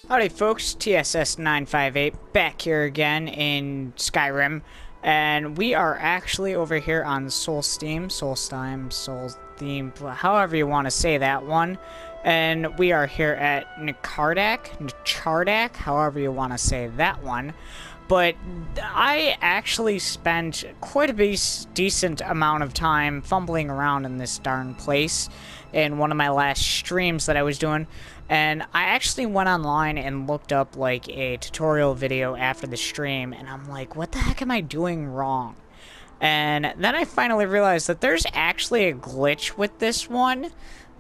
Howdy folks, TSS958 back here again in Skyrim, and we are actually over here on Soulsteam, however you want to say that one, and we are here at Nchardak, however you want to say that one. But I actually spent quite a decent amount of time fumbling around in this darn place in one of my last streams that I was doing, and I actually went online and looked up like a tutorial video after the stream, and I'm like, what the heck am I doing wrong? And then I finally realized that there's actually a glitch with this one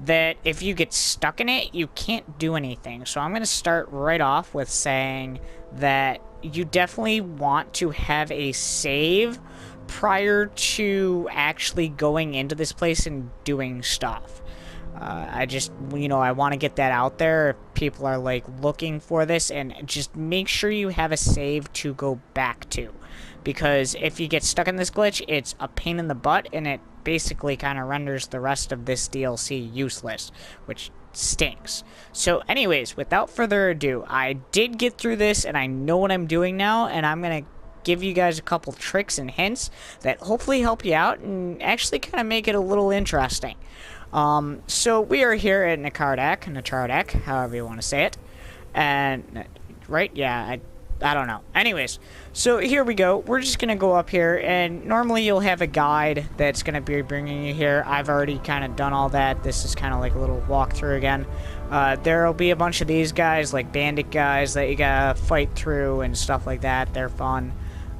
that if you get stuck in it, you can't do anything. So I'm going to start right off with saying that you definitely want to have a save prior to actually going into this place and doing stuff. I just, I want to get that out there if people are like looking for this, and just make sure you have a save to go back to, because if you get stuck in this glitch, it's a pain in the butt, and it basically kind of renders the rest of this DLC useless, which stinks. So anyways, without further ado, I did get through this and I know what I'm doing now, and I'm gonna give you guys a couple tricks and hints that hopefully help you out and actually kind of make it a little interesting. So we are here at Nchardak, however you want to say it, and right, yeah, I don't know. Anyways, so here we go. We're just going to go up here, and normally you'll have a guide that's going to be bringing you here. I've already kind of done all that. This is kind of like a little walkthrough again. There'll be a bunch of these guys, like bandit guys, that you got to fight through and stuff like that. They're fun.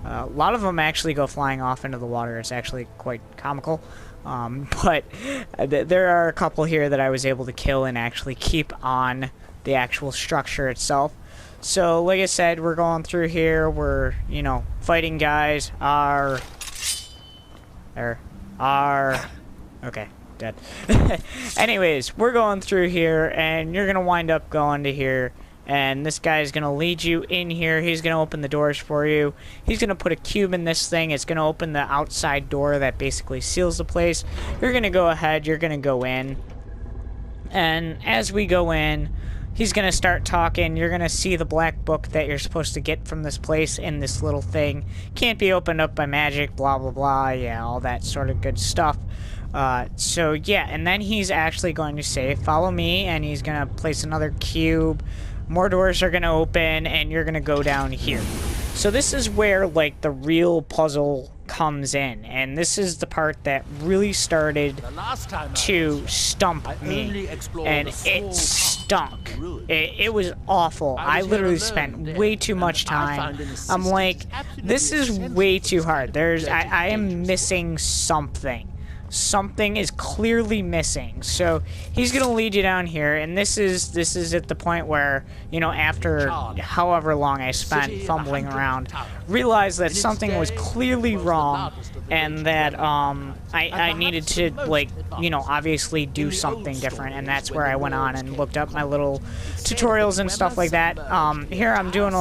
A lot of them actually go flying off into the water. It's actually quite comical. But there are a couple here that I was able to kill and actually keep on the actual structure itself. So, like I said, we're going through here, we're, fighting guys, okay, dead. Anyways, we're going through here, and you're gonna wind up going to here, and this guy's gonna lead you in here. He's gonna open the doors for you. He's gonna put a cube in this thing. It's gonna open the outside door that basically seals the place. You're gonna go ahead, you're gonna go in, and as we go in, he's going to start talking. You're going to see the black book that you're supposed to get from this place in this little thing. Can't be opened up by magic, blah, blah, blah. Yeah, all that sort of good stuff. So, yeah, and then he's actually going to say, follow me, and he's going to place another cube. More doors are going to open, and you're going to go down here. So this is where, like, the real puzzle comes in, and this is the part that really started to stump me, and it stunk. It was awful. I literally spent way too much time. I'm like, this is way too hard. I am missing something. Something is clearly missing. So he's gonna lead you down here, and this is at the point where, after however long I spent fumbling around, realized that something was clearly wrong, and that I needed to, like, obviously do something different, and that's where I went on and looked up my little tutorials and stuff like that. Here I'm doing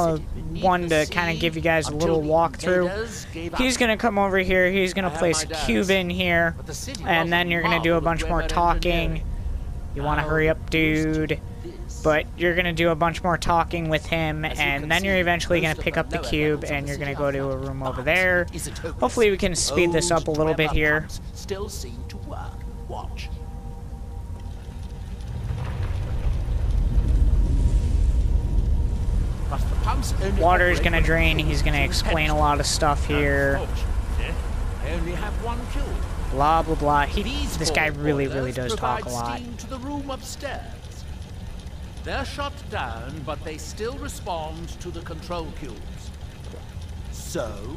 one to kind of give you guys a little walkthrough. He's gonna come over here, he's gonna place a cube in here, and then you're gonna do a bunch more talking. You want to hurry up, dude. But you're gonna do a bunch more talking with him, and then you're eventually gonna pick up the cube, and you're gonna go to a room over there. Hopefully we can speed this up a little bit here. Still seem to work. Watch. Water's gonna drain. He's gonna explain a lot of stuff here. I only have one cube. Blah blah blah. This guy really does talk a lot. To the room upstairs. They're shut down, but they still respond to the control cubes. So,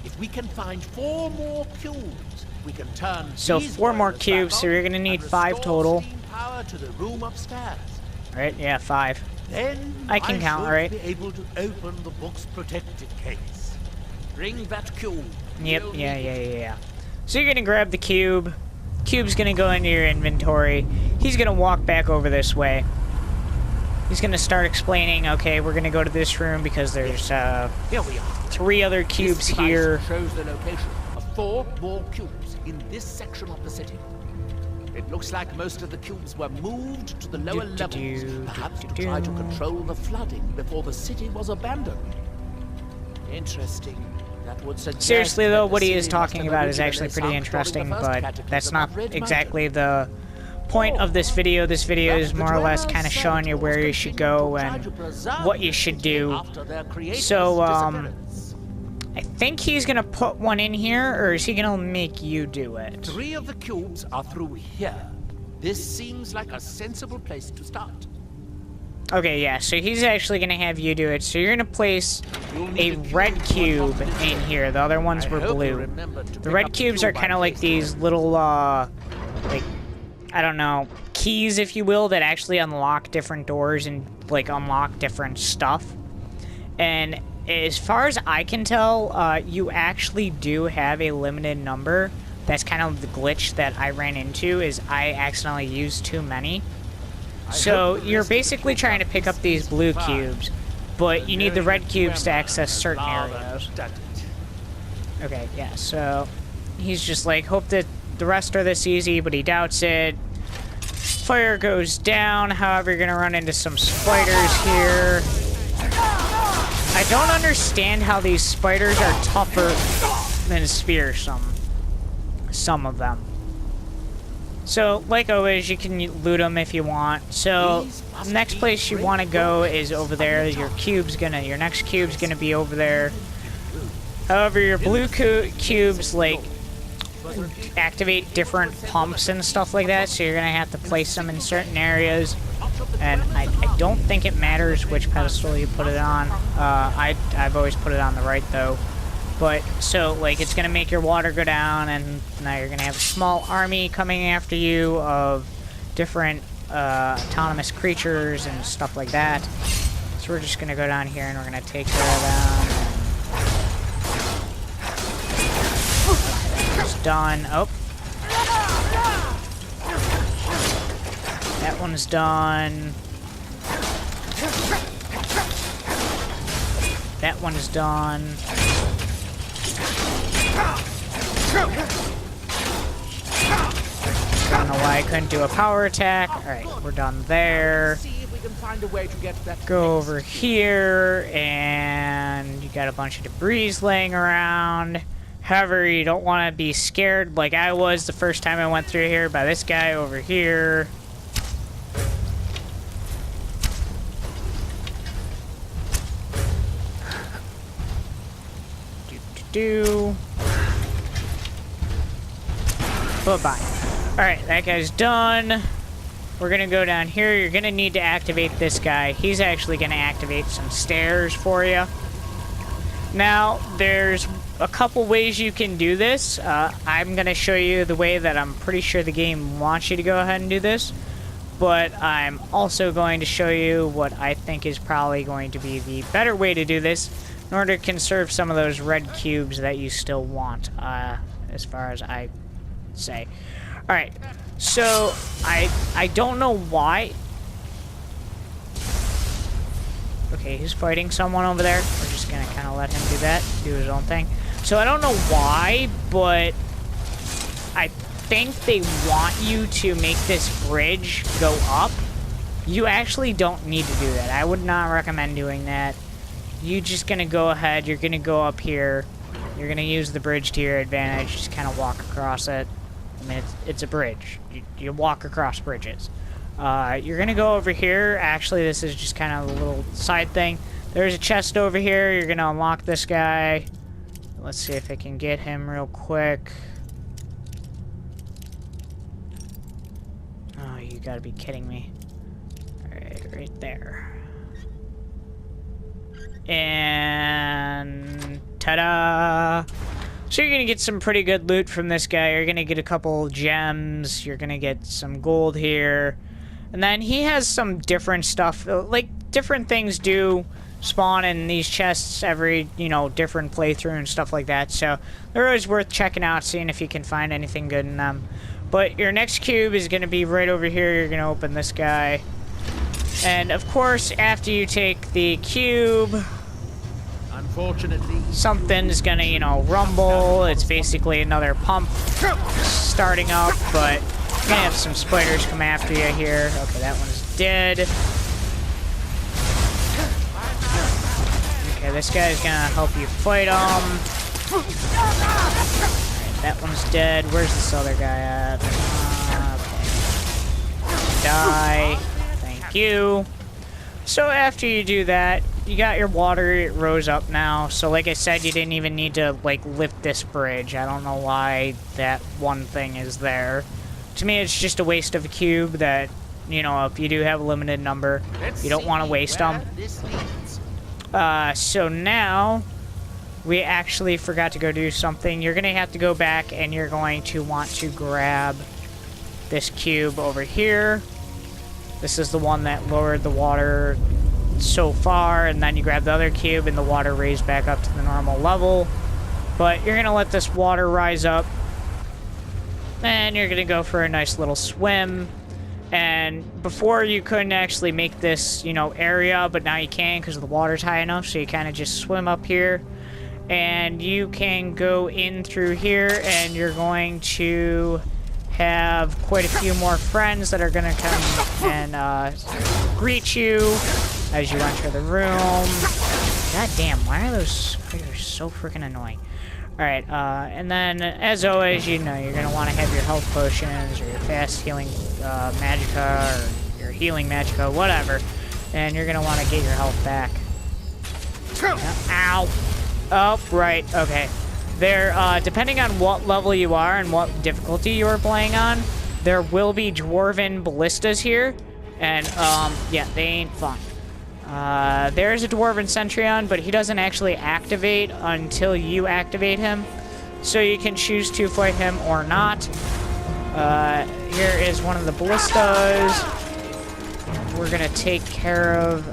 if we can find 4 more cubes, we can turn. So 4 more cubes. So you're gonna need 5 total. Steam power to the room upstairs. Right? Yeah, 5. Then I can count, right? Be able to open the book's protected case. Bring that cube. Yep. Yeah. So you're gonna grab the cube. Cube's gonna go into your inventory. He's gonna walk back over this way. He's gonna start explaining. Okay, we're gonna go to this room because there's here we are. 3 other cubes here. Shows the location of 4 more cubes in this section of the city. It looks like most of the cubes were moved to the lower levels, perhaps to try to control the flooding before the city was abandoned. Interesting. That would suggest Seriously though, that the what he city is talking must have about is actually originally pretty sunk during interesting, the first but cataclysm that's of not Red exactly Mountain. the point of this video. This video is But the more or less dwellers kind of showing you where you should continue go to try and to preserve what you the should city do. after their creator's So, disappearance. I think he's gonna put one in here, or is he gonna make you do it? 3 of the cubes are through here. This seems like a sensible place to start. Okay, yeah, so he's actually gonna have you do it. So you're gonna place a red cube in here. The other ones were blue. The red cubes are kind of like these little, like, I don't know, keys, if you will, that actually unlock different doors and, like, unlock different stuff. And as far as I can tell, you actually do have a limited number. That's kind of the glitch that I ran into, is I accidentally used too many. So you're basically trying to pick up these blue cubes, but you need the red cubes to access certain areas. Okay, yeah, so he's just like, hope that the rest are this easy, but he doubts it. Fire goes down, however, you're gonna run into some spiders here. I don't understand how these spiders are tougher than spears, some of them. So, like always, you can loot them if you want. So, next place you want to go is over there. Your next cube's gonna be over there. However, your blue cubes, like, activate different pumps and stuff like that, so you're gonna have to place them in certain areas. And I don't think it matters which pedestal you put it on. I've always put it on the right, though. But, so, like, it's gonna make your water go down, and now you're gonna have a small army coming after you of different autonomous creatures and stuff like that. So we're just gonna go down here and we're gonna take care of them. Okay, that's done. Oh. That one's done. That one's done. Don't know why I couldn't do a power attack. Alright, we're done there. Go over here, and you got a bunch of debris laying around. However, you don't want to be scared like I was the first time I went through here by this guy over here. Bye-bye. Alright, that guy's done. We're gonna go down here. You're gonna need to activate this guy. He's actually gonna activate some stairs for you. Now, there's a couple ways you can do this. I'm gonna show you the way that I'm pretty sure the game wants you to go ahead and do this. But I'm also going to show you what I think is probably going to be the better way to do this in order to conserve some of those red cubes that you still want, as far as I say. Alright, so I don't know why. Okay, he's fighting someone over there. We're just gonna kind of let him do that, do his own thing. So I don't know why, but I think they want you to make this bridge go up. You actually don't need to do that. I would not recommend doing that. You're just gonna go ahead, you're gonna go up here, you're gonna use the bridge to your advantage, just kind of walk across it. I mean, it's a bridge. You walk across bridges. You're gonna go over here. Actually, this is just kind of a little side thing. There's a chest over here. You're gonna unlock this guy. Let's see if I can get him real quick. Oh, you gotta be kidding me. Alright, right there. And ta-da! So you're gonna get some pretty good loot from this guy. You're gonna get a couple gems. You're gonna get some gold here. And then he has some different stuff. Like, different things do spawn in these chests every, you know, different playthrough and stuff like that. So they're always worth checking out, seeing if you can find anything good in them. But your next cube is gonna be right over here. You're gonna open this guy. And, of course, after you take the cube, unfortunately, something's gonna, you know, rumble. It's basically another pump starting up, but You're gonna have some spiders come after you here. Okay, that one's dead. Okay, this guy's gonna help you fight him. Alright, that one's dead. Where's this other guy at? Okay. Die. Thank you. So after you do that, you got your water, it rose up now. So like I said, you didn't even need to like lift this bridge. I don't know why that one thing is there. To me, it's just a waste of a cube that, you know, if you do have a limited number, you don't want to waste them. So now, we actually forgot to go do something. You're going to have to go back and you're going to want to grab this cube over here. This is the one that lowered the water so far, and then you grab the other cube and the water raised back up to the normal level. But you're going to let this water rise up, and you're going to go for a nice little swim. And before you couldn't actually make this, you know, area, but now you can because the water's high enough, so you kind of just swim up here. And you can go in through here, and you're going to have quite a few more friends that are going to come and greet you as you enter the room. God damn, why are those spiders so freaking annoying? Alright, and then, as always, you know, you're going to want to have your health potions, or your fast healing magicka, or your healing magicka, whatever. And you're going to want to get your health back. Ow! Oh, right, okay. There, depending on what level you are and what difficulty you are playing on, there will be dwarven ballistas here, and, yeah, they ain't fun. There's a dwarven Centurion, but he doesn't actually activate until you activate him, so you can choose to fight him or not. Here is one of the ballistas. We're gonna take care of,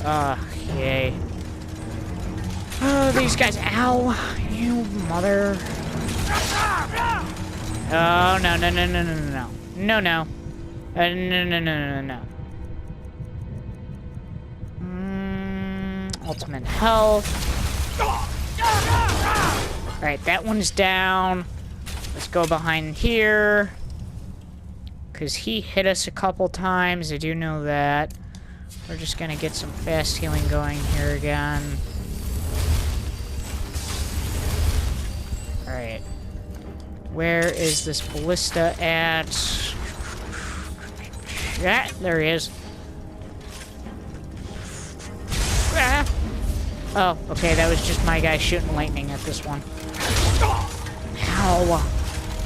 yay. Oh, these guys, ow, you mother. Oh, no, no, no, no, no, no, no, no, no, no, no, no, no. Ultimate health. Alright, that one's down. Let's go behind here. Because he hit us a couple times, I do know that. We're just gonna get some fast healing going here again. Alright. Where is this ballista at? Yeah, there he is. Ah. Oh, okay, that was just my guy shooting lightning at this one. Ow.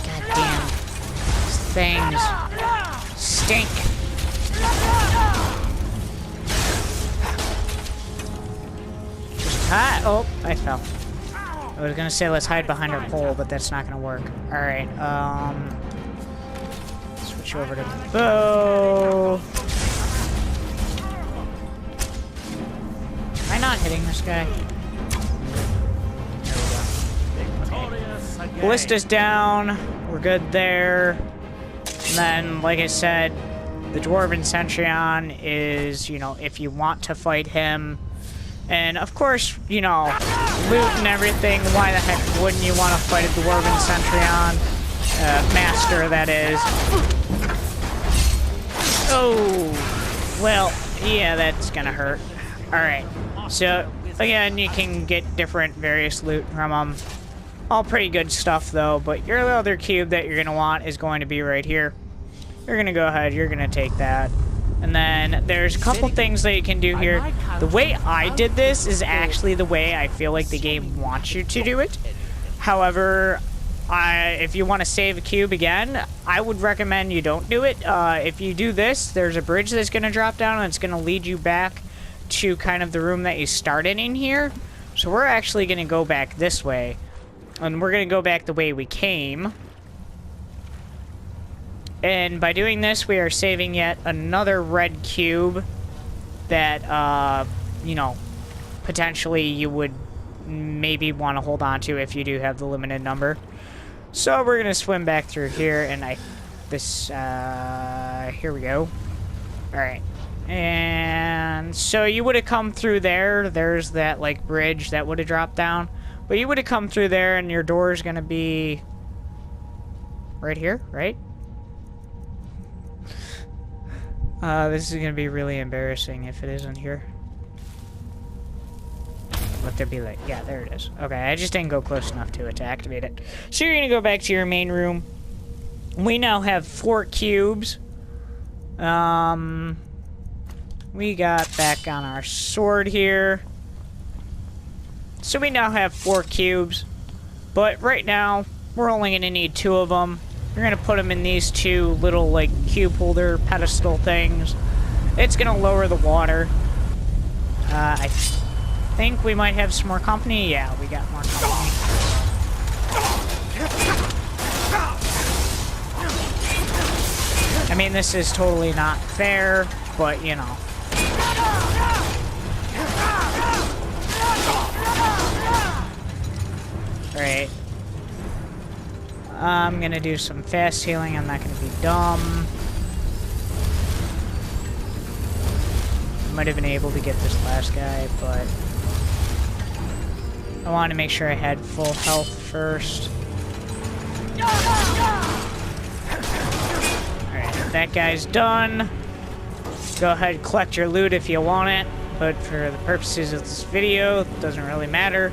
God damn. These things stink. Just hide. Oh, I fell. I was gonna say let's hide behind our pole, but that's not gonna work. Alright, switch over to the bow. Am I not hitting this guy? There we go. Okay. Ballista's down. We're good there. And then, like I said, the Dwarven Centurion is, you know, if you want to fight him. And, of course, you know, loot and everything, why the heck wouldn't you want to fight a Dwarven Centurion? Master, that is. Oh, well, yeah, that's gonna hurt. Alright, so, again, you can get different various loot from them. All pretty good stuff, though, but your other cube that you're gonna want is going to be right here. You're gonna go ahead, you're gonna take that. And then there's a couple things that you can do here. The way I did this is actually the way I feel like the game wants you to do it. However, if you want to save a cube again, I would recommend you don't do it. If you do this, there's a bridge that's going to drop down and it's going to lead you back to kind of the room that you started in here. So we're actually going to go back this way. And we're going to go back the way we came. And by doing this, we are saving yet another red cube that, you know, potentially you would maybe want to hold on to if you do have the limited number. So we're going to swim back through here, and here we go. Alright. And so you would have come through there. There's that, like, bridge that would have dropped down. But you would have come through there, and your door is going to be right here, right? This is gonna be really embarrassing if it isn't here. Let there be like, yeah, there it is. Okay, I just didn't go close enough to it to activate it. So you're gonna go back to your main room. We now have 4 cubes. We got back on our sword here. So we now have 4 cubes. But right now, we're only gonna need 2 of them. We're gonna put them in these 2 little, like, cube holder pedestal things. It's gonna lower the water. I think we might have some more company. Yeah, we got more company. I mean, this is totally not fair, but, you know. Alright. I'm gonna do some fast healing. I'm not gonna be dumb. Might have been able to get this last guy, but I wanted to make sure I had full health first. Alright, that guy's done. Go ahead and collect your loot if you want it, but for the purposes of this video, it doesn't really matter.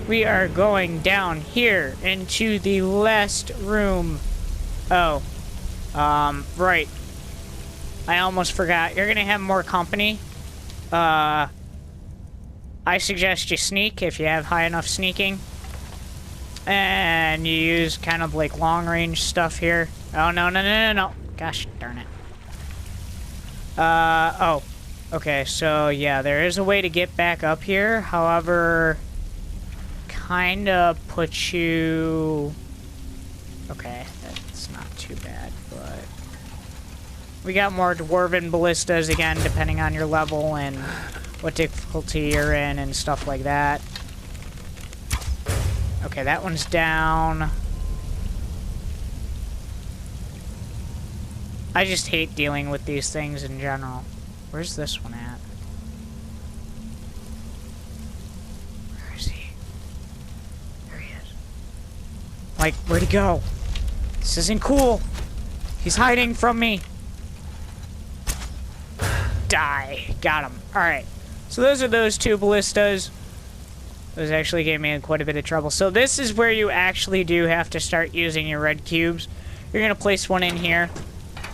We are going down here into the last room. Oh. Right. I almost forgot. You're gonna have more company. I suggest you sneak if you have high enough sneaking. And you use kind of like long range stuff here. Oh, no, no, no, no, no. Gosh darn it. Oh. Okay, so yeah, there is a way to get back up here. However, kinda put you... Okay, that's not too bad, but... We got more dwarven ballistas again, depending on your level and what difficulty you're in and stuff like that. Okay, that one's down. I just hate dealing with these things in general. Where's this one at? Where is he? There he is. Like, where'd he go? This isn't cool. He's hiding from me. Die. Got him. Alright. So those are those 2 ballistas. Those actually gave me in quite a bit of trouble. So this is where you actually do have to start using your red cubes. You're going to place one in here.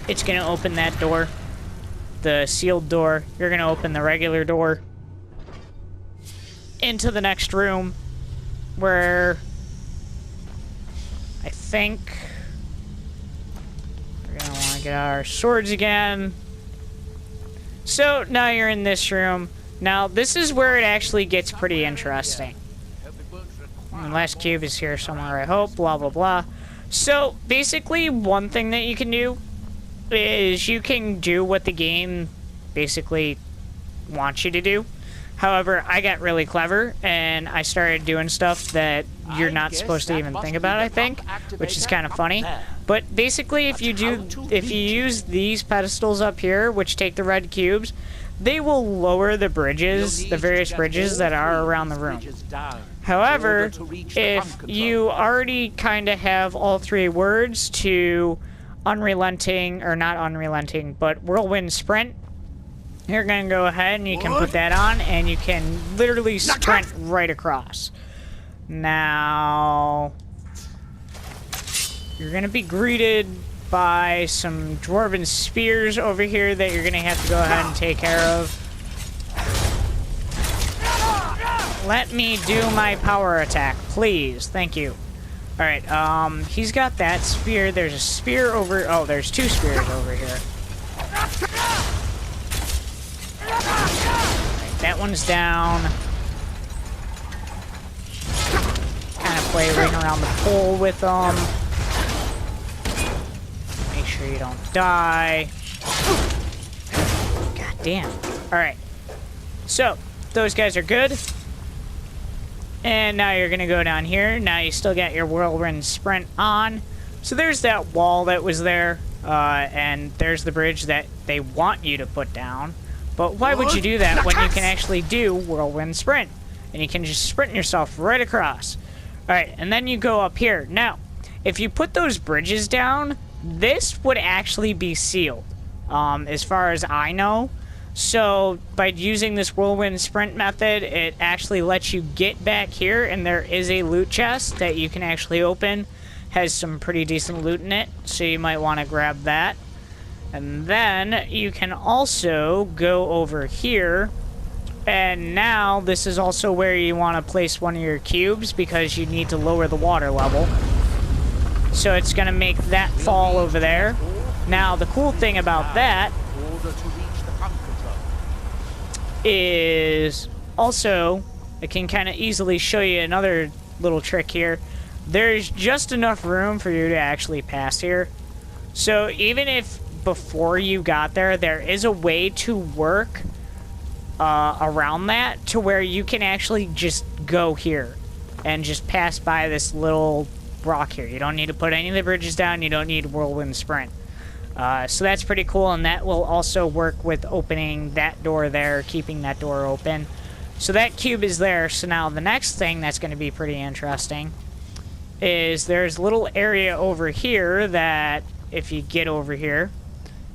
It's going to open that door. The sealed door. You're going to open the regular door. Into the next room. Where... I think... We're going to want to get our swords again. So, now you're in this room. Now, this is where it actually gets pretty interesting. The last cube is here somewhere, I hope. Blah, blah, blah. So, basically, one thing that you can do is you can do what the game basically wants you to do. However, I got really clever, and I started doing stuff that you're not supposed to even think about, I think, which is kind of funny. But basically, if you use these pedestals up here, which take the red cubes, they will lower the bridges, the various bridges that are around the room. However, if you already kind of have all 3 words to unrelenting, or not unrelenting, but whirlwind sprint, you're going to go ahead and you can put that on, and you can literally sprint right across. Now, you're going to be greeted by some dwarven spears over here that you're going to have to go ahead and take care of. Let me do my power attack, please. Thank you. Alright, he's got that spear. There's a spear over... Oh, there's 2 spears over here. That one's down. Kind of play ring around the pole with them. Make sure you don't die. God damn. Alright. So, those guys are good. And now you're going to go down here. Now you still got your whirlwind sprint on. So there's that wall that was there. And there's the bridge that they want you to put down. But why would you do that when you can actually do whirlwind sprint? And you can just sprint yourself right across. Alright, and then you go up here. Now, if you put those bridges down, this would actually be sealed. as far as I know. So by using this whirlwind sprint method, it actually lets you get back here, and there is a loot chest that you can actually open. Has some pretty decent loot in it, so you might want to grab that. And then you can also go over here, and now this is also where you want to place one of your cubes because you need to lower the water level. So it's going to make that fall over there. Now the cool thing about that is also, I can kind of easily show you another little trick here. There's just enough room for you to actually pass here. So even if before you got there, there is a way to work around that to where you can actually just go here and just pass by this little rock here. You don't need to put any of the bridges down. You don't need whirlwind sprint. So that's pretty cool, and that will also work with opening that door there, keeping that door open. So that cube is there. So now the next thing that's going to be pretty interesting is there's a little area over here that if you get over here,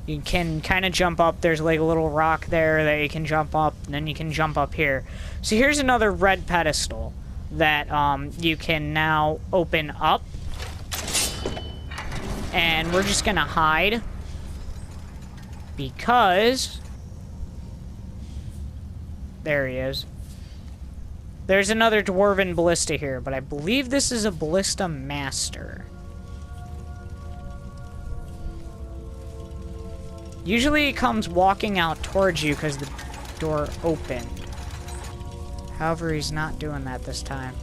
you can kind of jump up. There's like a little rock there that you can jump up, and then you can jump up here. So here's another red pedestal that you can now open up. And we're just gonna hide because there he is. There's another dwarven ballista here, but I believe this is a ballista master. Usually he comes walking out towards you because the door opened. However, he's not doing that this time.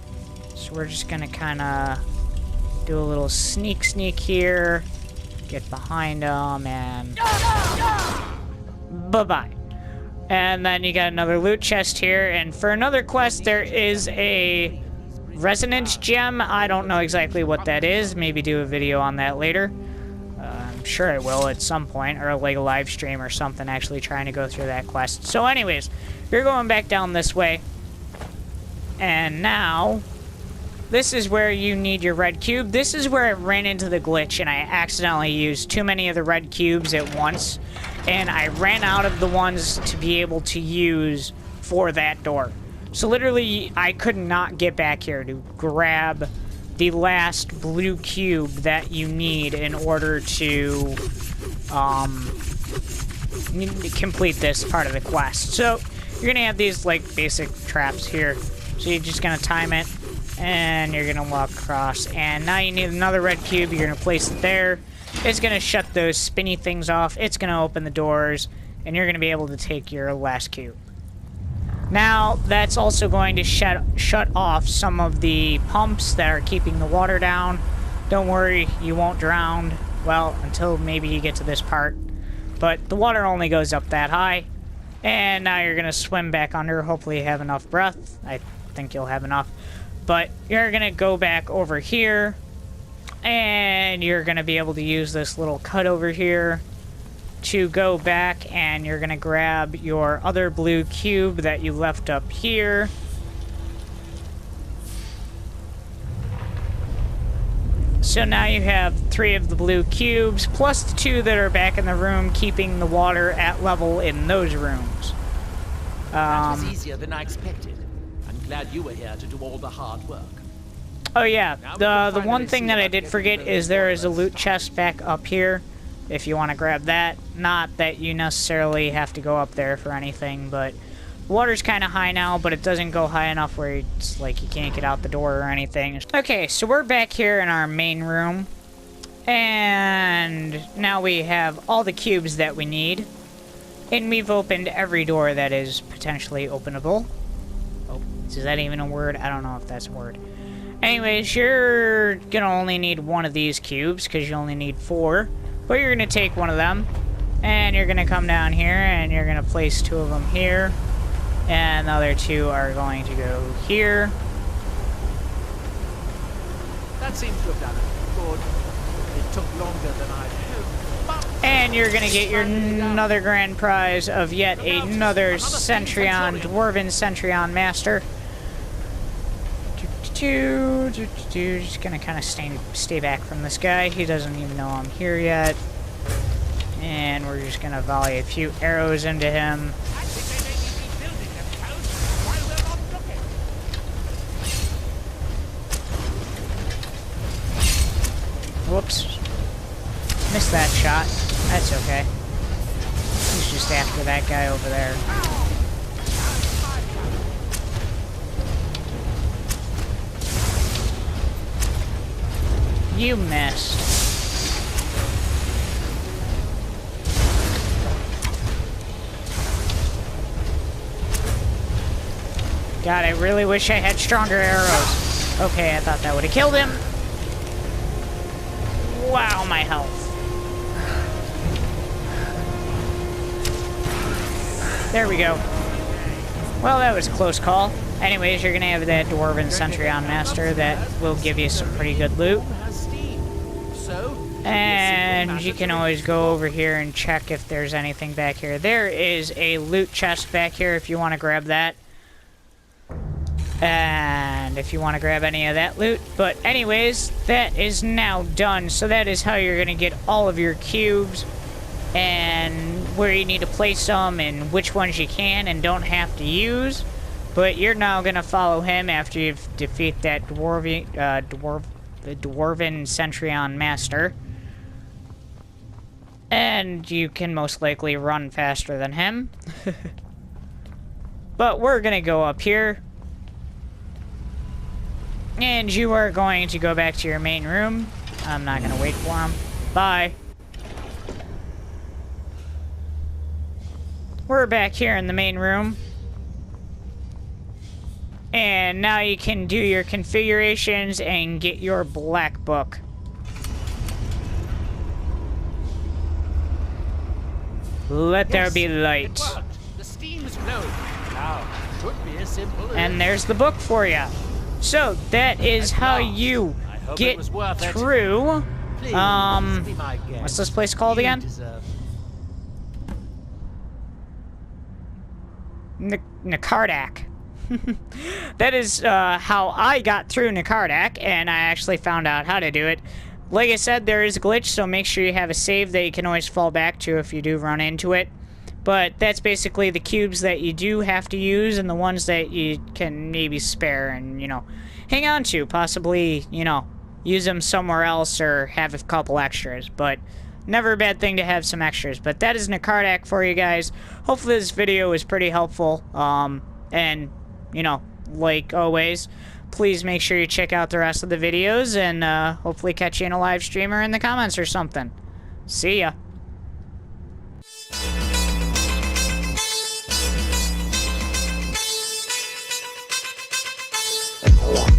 So we're just gonna kind of do a little sneak here, get behind him, and bye-bye. And then you got another loot chest here, and for another quest, there is a resonance gem. I don't know exactly what that is. Maybe do a video on that later. I'm sure I will at some point, or like a live stream or something, actually trying to go through that quest. So anyways, you're going back down this way, and now this is where you need your red cube. This is where I ran into the glitch, and I accidentally used too many of the red cubes at once, and I ran out of the ones to be able to use for that door. So literally, I could not get back here to grab the last blue cube that you need in order to complete this part of the quest. So you're gonna have these like basic traps here. So you're just gonna time it, and you're gonna walk across, and now you need another red cube. You're gonna place it there. It's gonna shut those spinny things off. It's gonna open the doors, and you're gonna be able to take your last cube. Now that's also going to shut off some of the pumps that are keeping the water down. Don't worry, you won't drown. Well, until maybe you get to this part, but the water only goes up that high. And now you're gonna swim back under. Hopefully you have enough breath. I think you'll have enough. But you're gonna go back over here, and you're gonna be able to use this little cut over here to go back, and you're gonna grab your other blue cube that you left up here. So now you have 3 of the blue cubes, plus the 2 that are back in the room, keeping the water at level in those rooms. That was easier than I expected. I'm glad you were here to do all the hard work. Oh yeah, the one thing that I did forget is there is a loot chest back up here, if you want to grab that. Not that you necessarily have to go up there for anything, but the water's kind of high now, but it doesn't go high enough where it's like you can't get out the door or anything. Okay, so we're back here in our main room, and now we have all the cubes that we need, and we've opened every door that is potentially openable. Oh, is that even a word? I don't know if that's a word. Anyways, you're gonna only need one of these cubes because you only need 4. But you're gonna take one of them, and you're gonna come down here, and you're gonna place 2 of them here, and the other 2 are going to go here. That seems to have done it. Good. It took longer than I'd hoped. And you're gonna get your another grand prize of yet another Centurion, Dwarven Centurion Master. Just gonna kind of stay back from this guy. He doesn't even know I'm here yet. And we're just gonna volley a few arrows into him. I think they may be building a post while we're not looking. Whoops. Missed that shot. That's okay. He's just after that guy over there. You missed. God, I really wish I had stronger arrows. Okay, I thought that would have killed him. Wow, my health. There we go. Well, that was a close call. Anyways, you're gonna have that Dwarven Centurion Master that will give you some pretty good loot. And you can always go over here and check if there's anything back here. There is a loot chest back here if you want to grab that. And if you want to grab any of that loot. But anyways, that is now done. So that is how you're going to get all of your cubes. And where you need to place them and which ones you can and don't have to use. But you're now going to follow him after you've defeat that Dwarven Centurion Master. And you can most likely run faster than him. But we're going to go up here. And you are going to go back to your main room. I'm not going to wait for him. Bye. We're back here in the main room. And now you can do your configurations and get your black book. Let there be light. It worked. The steam is flowing. Now, should be as simple as... And there's the book for you. So, that is how you get through, what's this place called again? Nchardak. That is how I got through Nchardak, and I actually found out how to do it. Like I said, there is a glitch, so make sure you have a save that you can always fall back to if you do run into it. But that's basically the cubes that you do have to use and the ones that you can maybe spare and, you know, hang on to. Possibly, you know, use them somewhere else or have a couple extras. But never a bad thing to have some extras. But that is Nchardak for you guys. Hopefully this video was pretty helpful. And, you know, like always, please make sure you check out the rest of the videos and hopefully catch you in a live stream or in the comments or something. See ya. Yeah.